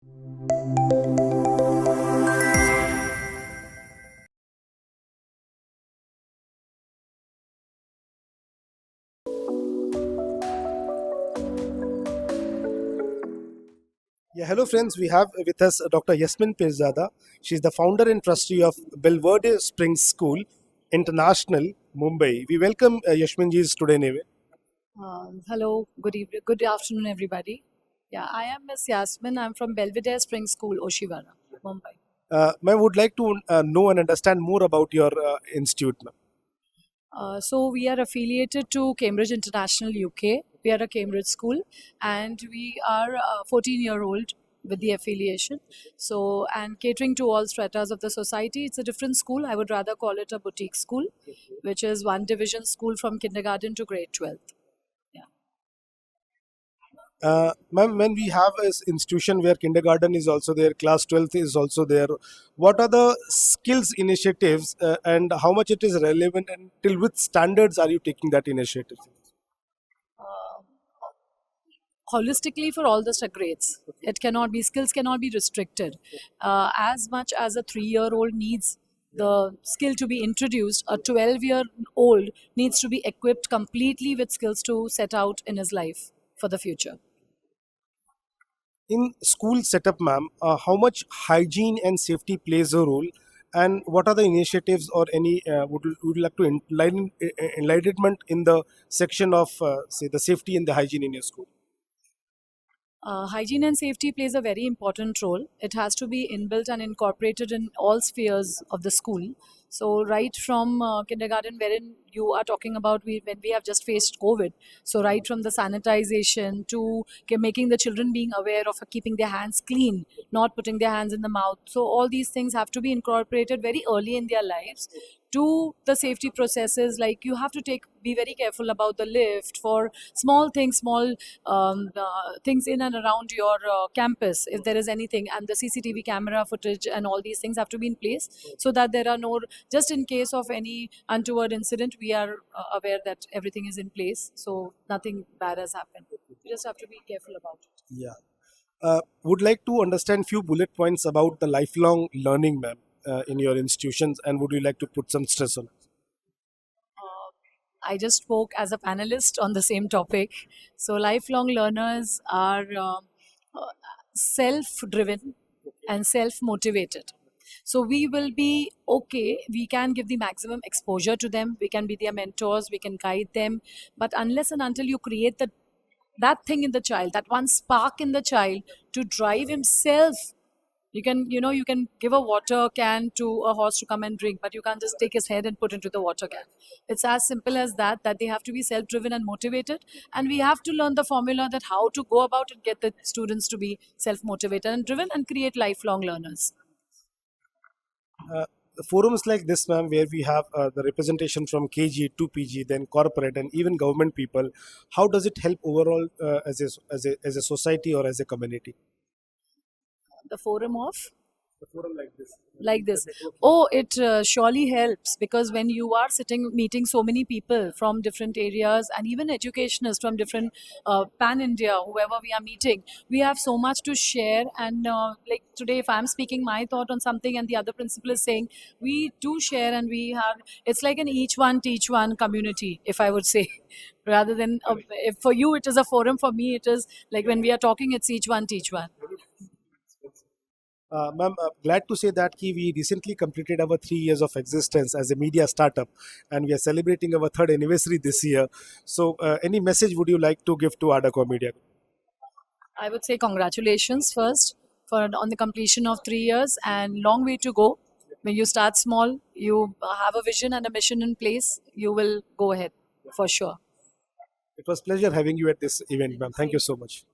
Yeah, hello friends. We have with us Dr. Yasmin Pirzada. She's the founder and trustee of Belvedere Springs School International, Mumbai. We welcome Yasmin ji's today. Neve. Hello, good evening, good afternoon, everybody. Yeah, I am Miss Yasmin. I'm from Belvedere Spring School, Oshiwara, Mumbai. Ma'am, would like to know and understand more about your institute, ma'am. So we are affiliated to Cambridge International UK. We are a Cambridge school, and we are 14-year-old with the affiliation. So and catering to all stratas of the society. It's a different school. I would rather call it a boutique school, which is one division school from kindergarten to grade 12th. Yeah. Ma'am, when we have an institution where kindergarten is also there, class 12th is also there, what are the skills initiatives and how much it is relevant and till which standards are you taking that initiative? Uh, Holistically for all the grades. It cannot be, skills cannot be restricted. As much as a 3-year-old needs the skill to be introduced, a 12-year-old needs to be equipped completely with skills to set out in his life for the future. In school setup, ma'am, how much hygiene and safety plays a role, and what are the initiatives or any would you like to enlightenment in the section of say the safety and the hygiene in your school? Hygiene and safety plays a very important role. It has to be inbuilt and incorporated in all spheres of the school. So, right from kindergarten, wherein you are talking about when we have just faced COVID. So, right from the sanitization to making the children being aware of keeping their hands clean, not putting their hands in the mouth. So, all these things have to be incorporated very early in their lives to the safety processes. Like you have to be very careful about the lift for small things, small things in and around your campus, if there is anything, and the CCTV camera footage and all these things have to be in place so that there are no, just in case of any untoward incident, we are aware that everything is in place, so nothing bad has happened. You just have to be careful about it. Yeah. Would like to understand few bullet points about the lifelong learning, ma'am, in your institutions, and would you like to put some stress on it? I just spoke as a panelist on the same topic. So, lifelong learners are self driven and self motivated. So, we will be okay. We can give the maximum exposure to them. We can be their mentors. We can guide them. But unless and until you create that thing in the child, that one spark in the child to drive himself, you can give a water can to a horse to come and drink, but you can't just take his head and put into the water can. It's as simple as that they have to be self driven and motivated, and we have to learn the formula that how to go about and get the students to be self motivated and driven and create lifelong learners. The forums like this, ma'am, where we have the representation from KG to PG, then corporate and even government people, how does it help overall as a society or as a community? The forum of A forum like this. like this. Oh, it surely helps, because when you are sitting meeting so many people from different areas and even educationists from different pan India, whoever we are meeting, we have so much to share. And like today, if I'm speaking my thought on something and the other principal is saying, we do share, and we have, it's like an each one teach one community, if I would say. Rather than if for you it is a forum, for me it is like when we are talking, it's each one teach one. Ma'am, glad to say that we recently completed our 3 years of existence as a media startup, and we are celebrating our third anniversary this year. So, any message would you like to give to Adako Media? I would say congratulations first for on the completion of 3 years, and long way to go. When you start small, you have a vision and a mission in place, you will go ahead for sure. It was pleasure having you at this event, ma'am. Thank you so much.